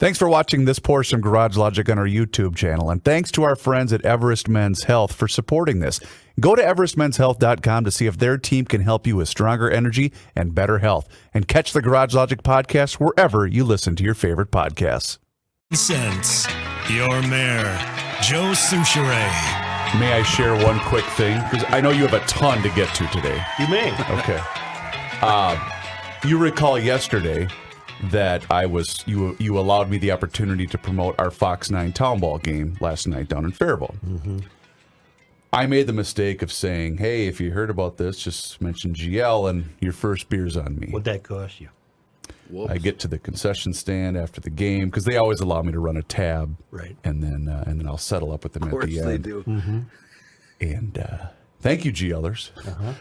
Thanks for watching this portion of Garage Logic on our YouTube channel, and thanks to our friends at Everest Men's Health for supporting this. Go to everestmenshealth.com to see if their team can help you with stronger energy and better health. And catch the Garage Logic podcast wherever you listen to your favorite podcasts. Cents. Your mayor, Joe Souchere. May I share one quick thing? Because I know you have a ton to get to today. You may. Okay. You recall yesterday that you allowed me the opportunity to promote our Fox 9 Town Ball game last night down in Faribault. Mm-hmm. I made the mistake of saying, hey, if you heard about this, just mention GL and your first beer's on me. What'd that cost you? Whoops. I get to the concession stand after the game because they always allow me to run a tab, right? And then I'll settle up with them at the end. Of course they do. Mm-hmm. And thank you, GLers,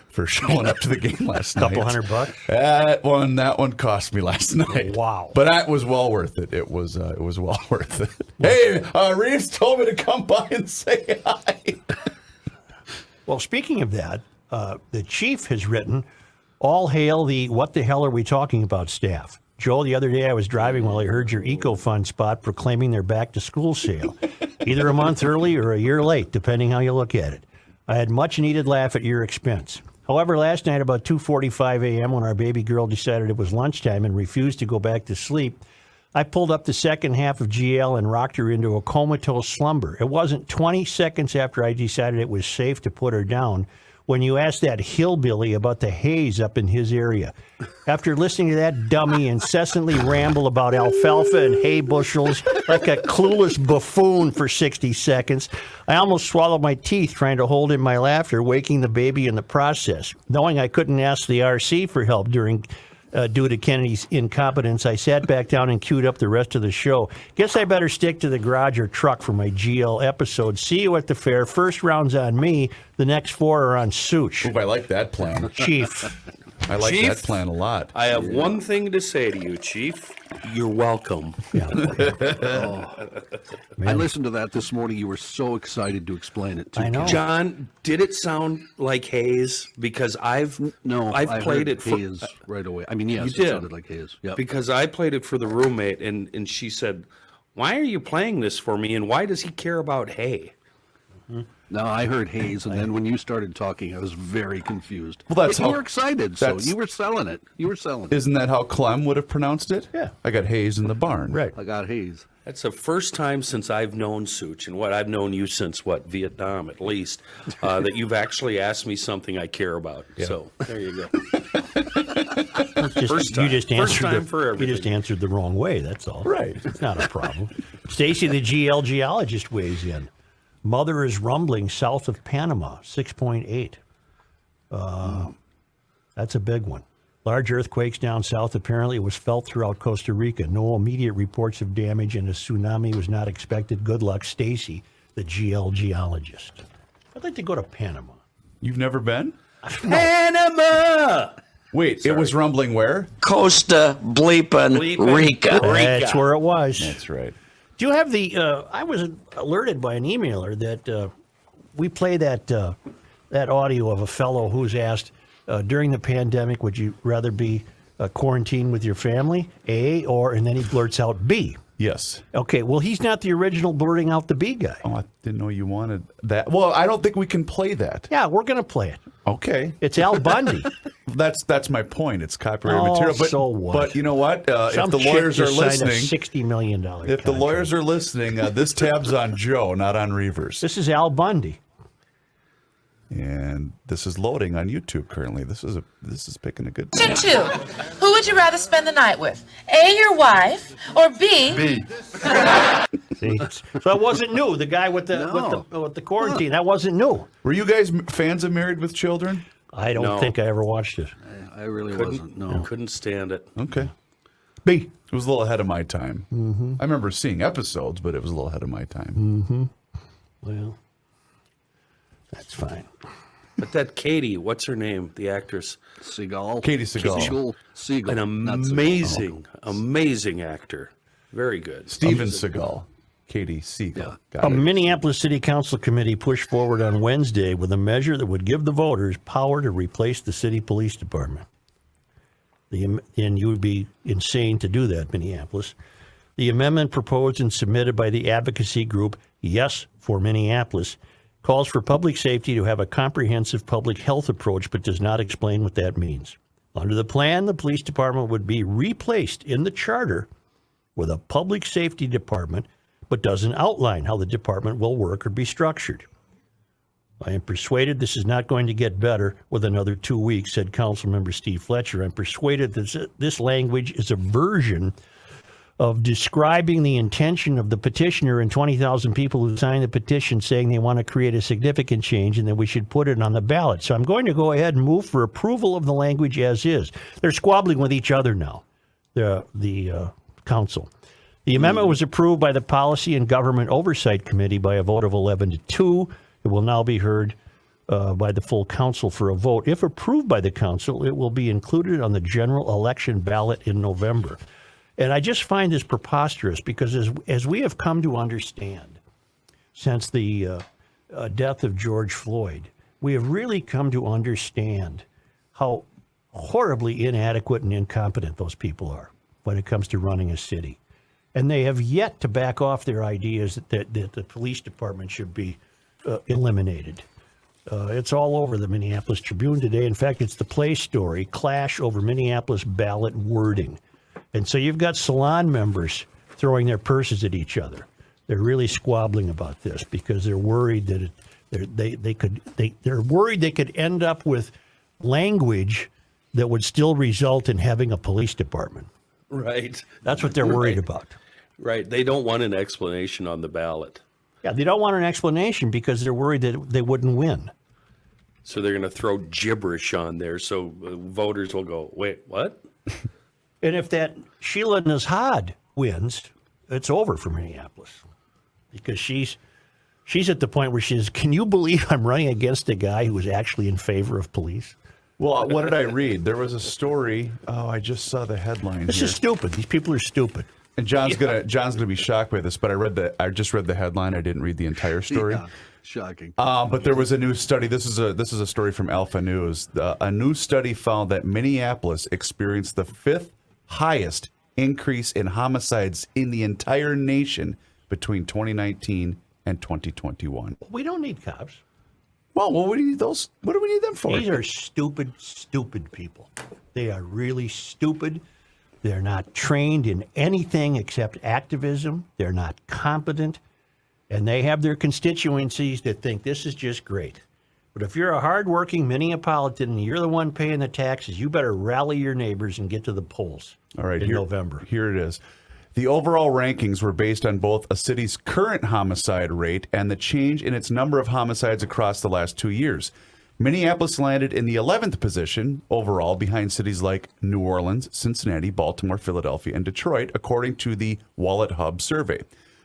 for showing up to the game last night. Couple $100. That one cost me last night. Wow! But that was well worth it. It was well worth it. Hey, Reeves told me to come by and say hi. Well, speaking of that, the chief has written, "All hail the what the hell are we talking about staff." Joe, the other day I was driving while I heard your EcoFund spot proclaiming their back-to-school sale, either a month early or a year late, depending how you look at it. I had much-needed laugh at your expense. However, last night about 2:45 a.m. when our baby girl decided it was lunchtime and refused to go back to sleep, I pulled up the second half of GL and rocked her into a comatose slumber. It wasn't 20 seconds after I decided it was safe to put her down when you asked that hillbilly about the haze up in his area. After listening to that dummy incessantly ramble about alfalfa and hay bushels like a clueless buffoon for 60 seconds, I almost swallowed my teeth trying to hold in my laughter, waking the baby in the process. Knowing I couldn't ask the RC for help due to Kennedy's incompetence, I sat back down and queued up the rest of the show. Guess I better stick to the garage or truck for my GL episode. See you at the fair. First round's on me. The next 4 are on Such. Ooh, I like that plan. Chief. I like Chief, that plan a lot. I have one thing to say to you, Chief. You're welcome. Yeah. I listened to that this morning. You were so excited to explain it to I know. John, did it sound like haze? Because I've played it for haze right away. I mean, yes, You did. It sounded like haze. Yeah. because I played it for the roommate, and she said, "Why are you playing this for me? And why does he care about hay?" No, I heard haze, and then when you started talking, I was very confused. Well, that's But you how- were excited, so that's- you were selling it. You were selling it. Isn't that how Clem would have pronounced it? Yeah. I got haze in the barn. Right. I got haze. That's the first time since I've known Such, and I've known you since Vietnam at least, that you've actually asked me something I care about. Yeah. So there you go. First time. You just First answered time for you everything. just answered the wrong way, that's all. Right. It's not a problem. Stacy, the GL geologist, weighs in. Mother is rumbling south of Panama, 6.8. That's a big one. Large earthquakes down south. Apparently, it was felt throughout Costa Rica. No immediate reports of damage, and a tsunami was not expected. Good luck, Stacy, the GL geologist. I'd like to go to Panama. You've never been? Panama! Wait, it was rumbling where? Costa Bleepin' Rica. That's where it was. That's right. Do you have the? I was alerted by an emailer that we play that audio of a fellow who's asked during the pandemic, would you rather be quarantined with your family, A, or, and then he blurts out B. Yes. Okay, well, he's not the original blurting out the B guy. Oh, I didn't know you wanted that. Well, I don't think we can play that. Yeah, we're going to play it. Okay. It's Al Bundy. That's my point. It's copyrighted Oh, material. But, so what? But you know what? Some if the lawyers chick are just signed a listening, $60 million if contract. the lawyers are listening, this tab's on Joe, not on Reavers. This is Al Bundy. And this is loading on YouTube currently. This is picking a good Question 2. Who would you rather spend the night with? A, your wife, or B? B. See? So that wasn't new. The guy with the quarantine, that wasn't new. Were you guys fans of Married with Children? I don't think I ever watched it. I really wasn't. No. Couldn't stand it. Okay. B. It was a little ahead of my time. Mm-hmm. I remember seeing episodes, but it was a little ahead of my time. Mm-hmm. Well, that's fine. But that Katie, what's her name? The actress. Seagal. Katie Seagal. Seagal. An amazing actor. Very good. Steven Seagal. Katie Seagal. Got A it. Minneapolis City Council committee pushed forward on Wednesday with a measure that would give the voters power to replace the city police department. And you would be insane to do that, Minneapolis. The amendment proposed and submitted by the advocacy group Yes for Minneapolis calls for public safety to have a comprehensive public health approach, but does not explain what that means. Under the plan, the police department would be replaced in the charter with a public safety department, but doesn't outline how the department will work or be structured. I am persuaded this is not going to get better with another 2 weeks, said Councilmember Steve Fletcher. I'm persuaded that this language is a version of describing the intention of the petitioner and 20,000 people who signed the petition saying they want to create a significant change and that we should put it on the ballot. So I'm going to go ahead and move for approval of the language as is. They're squabbling with each other now, the council. The amendment was approved by the Policy and Government Oversight Committee by a vote of 11 to 2. It will now be heard by the full council for a vote. If approved by the council, it will be included on the general election ballot in November. And I just find this preposterous because as we have come to understand since the death of George Floyd, we have really come to understand how horribly inadequate and incompetent those people are when it comes to running a city. And they have yet to back off their ideas that the police department should be eliminated. It's all over the Minneapolis Tribune today. In fact, it's the Play story, clash over Minneapolis ballot wording. And so you've got salon members throwing their purses at each other. They're really squabbling about this because they're worried that they're worried they could end up with language that would still result in having a police department. Right. That's what they're worried about. Right. They don't want an explanation on the ballot. Yeah, they don't want an explanation because they're worried that they wouldn't win. So they're going to throw gibberish on there so voters will go, wait, what? And if that Sheila Nazhad wins, it's over for Minneapolis because she's at the point where she says, can you believe I'm running against a guy who is actually in favor of police? Well, what did I read? There was a story. Oh, I just saw the headline. This is stupid. These people are stupid. And John's gonna be shocked by this, but I just read the headline. I didn't read the entire story. Yeah, shocking. But there was a new study. This is a story from Alpha News. A new study found that Minneapolis experienced the 5th highest increase in homicides in the entire nation between 2019 and 2021. We don't need cops. Well, what do we need those? What do we need them for? These are stupid, stupid people. They are really stupid. They're not trained in anything except activism. They're not competent. And they have their constituencies that think this is just great. But if you're a hardworking Minneapolitan and you're the one paying the taxes, you better rally your neighbors and get to the polls. All right, in November. Here it is. The overall rankings were based on both a city's current homicide rate and the change in its number of homicides across the last 2 years. Minneapolis landed in the 11th position overall behind cities like New Orleans, Cincinnati, Baltimore, Philadelphia, and Detroit, according to the Wallet Hub survey.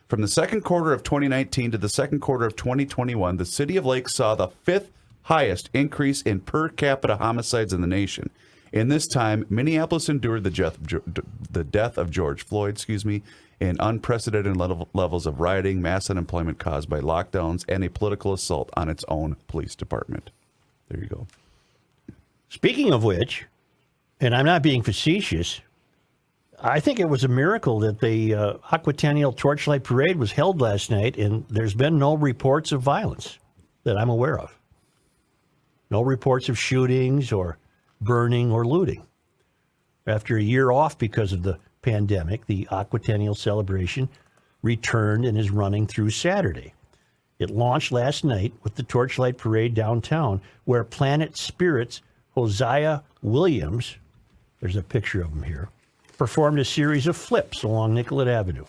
From the second quarter of 2019 to the second quarter of 2021, the city of Lake saw the 5th highest increase in per capita homicides in the nation. In this time, Minneapolis endured the death of George Floyd, in unprecedented levels of rioting, mass unemployment caused by lockdowns, and a political assault on its own police department. There you go. Speaking of which, and I'm not being facetious, I think it was a miracle that the Aquatennial Torchlight Parade was held last night, and there's been no reports of violence that I'm aware of. No reports of shootings or burning or looting. After a year off because of the pandemic, the Aquatennial celebration returned and is running through Saturday. It launched last night with the Torchlight Parade downtown, where Planet Spirit's Hosea Williams, there's a picture of him here, performed a series of flips along Nicollet Avenue.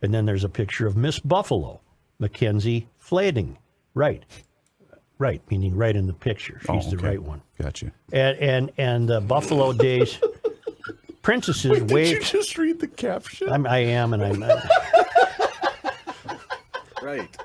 And then there's a picture of Miss Buffalo, Mackenzie Flading. Right, meaning right in the picture. She's the right one. Gotcha. And Buffalo Days princesses Wait, waved. did you just read the caption? I am, and I'm Right.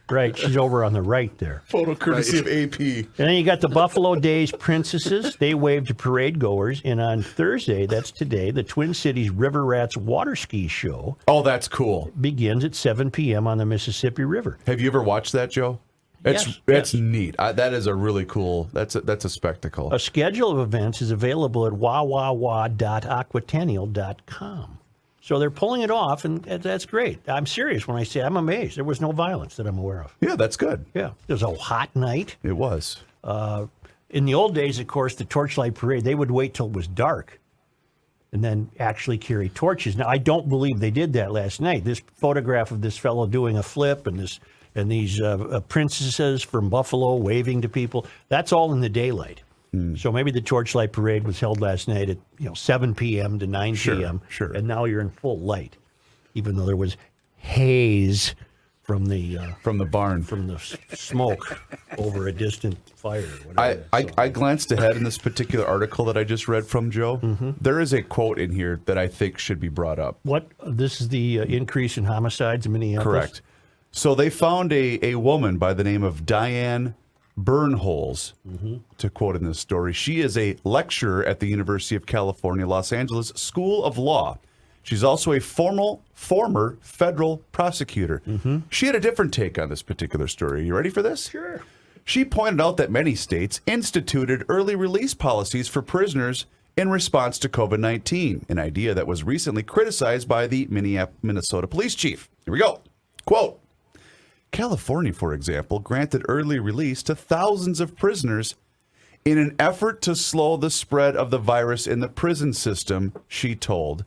right. She's over on the right there. Photo courtesy of AP. And then you got the Buffalo Days princesses. They waved to parade goers. And on Thursday, that's today, the Twin Cities River Rats water ski show Oh, that's cool. begins at 7 p.m. on the Mississippi River. Have you ever watched that, Joe? It's Yes. neat. That is a really cool. That's a spectacle. A schedule of events is available at www.aquatennial.com. So they're pulling it off, and that's great. I'm serious when I say I'm amazed. There was no violence that I'm aware of. Yeah, that's good. Yeah, it was a hot night. It was. In the old days, of course, the torchlight parade, they would wait till it was dark and then actually carry torches. Now, I don't believe they did that last night. This photograph of this fellow doing a flip and these princesses from Buffalo waving to people, that's all in the daylight. So maybe the torchlight parade was held last night at 7 p.m. to 9 p.m. Sure. And now you're in full light, even though there was haze from the barn. from the smoke over a distant fire. Or whatever I glanced ahead in this particular article that I just read from Joe. There is a quote in here that I think should be brought up. What? This is the increase in homicides in Minneapolis? Correct. So they found a woman by the name of Diane Burnholes, to quote in this story. She is a lecturer at the University of California, Los Angeles School of Law. She's also a former federal prosecutor. She had a different take on this particular story. Are you ready for this? Sure. She pointed out that many states instituted early release policies for prisoners in response to COVID-19, an idea that was recently criticized by the Minnesota police chief. Here we go. Quote, California, for example, granted early release to thousands of prisoners in an effort to slow the spread of the virus in the prison system, she told.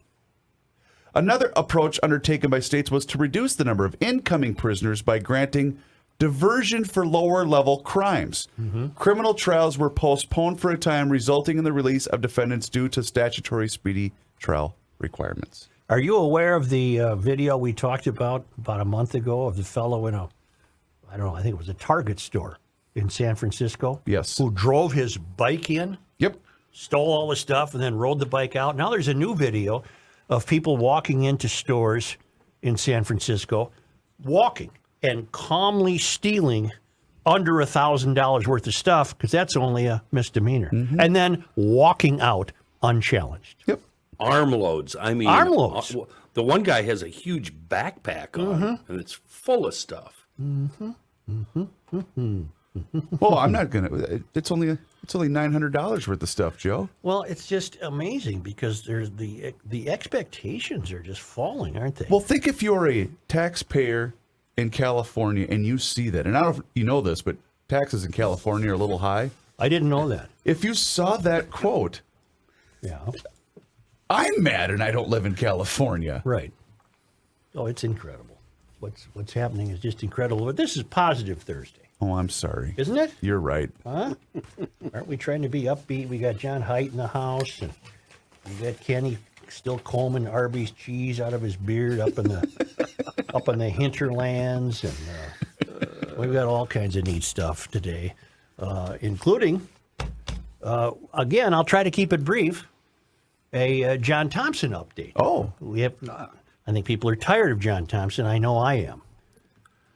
Another approach undertaken by states was to reduce the number of incoming prisoners by granting diversion for lower-level crimes. Criminal trials were postponed for a time, resulting in the release of defendants due to statutory speedy trial requirements. Are you aware of the video we talked about a month ago of the fellow in I think it was a Target store in San Francisco? Yes. Who drove his bike in, Yep. stole all the stuff, and then rode the bike out. Now there's a new video of people walking into stores in San Francisco, walking and calmly stealing under $1,000 worth of stuff, because that's only a misdemeanor, and then walking out unchallenged. Yep. Armloads. I mean, Armloads. The one guy has a huge backpack on, and it's full of stuff. Well, I'm not gonna. It's only $900 worth of stuff, Joe. Well, it's just amazing because there's the expectations are just falling, aren't they? Well, think if you're a taxpayer in California and you see that, and I don't know if you know this, but taxes in California are a little high. I didn't know that. If you saw that quote, Yeah. I'm mad and I don't live in California. Right. Oh, it's incredible. What's happening is just incredible. But this is Positive Thursday, Oh, I'm sorry. isn't it? You're right. Huh? Aren't we trying to be upbeat? We got John Haidt in the house, and we got Kenny still combing Arby's cheese out of his beard up in the hinterlands, and we've got all kinds of neat stuff today, including again, I'll try to keep it brief. A John Thompson update. Oh. We have. I think people are tired of John Thompson. I know I am.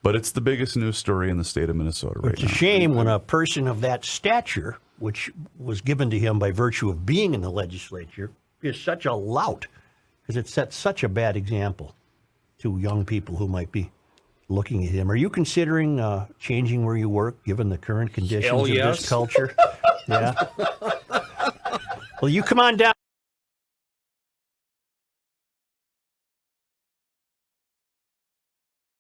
But it's the biggest news story in the state of Minnesota right It's a now. shame when a person of that stature, which was given to him by virtue of being in the legislature, is such a lout, because it sets such a bad example to young people who might be looking at him. Are you considering changing where you work, given the current conditions Hell of yes. this culture? Yeah. Well, you come on down.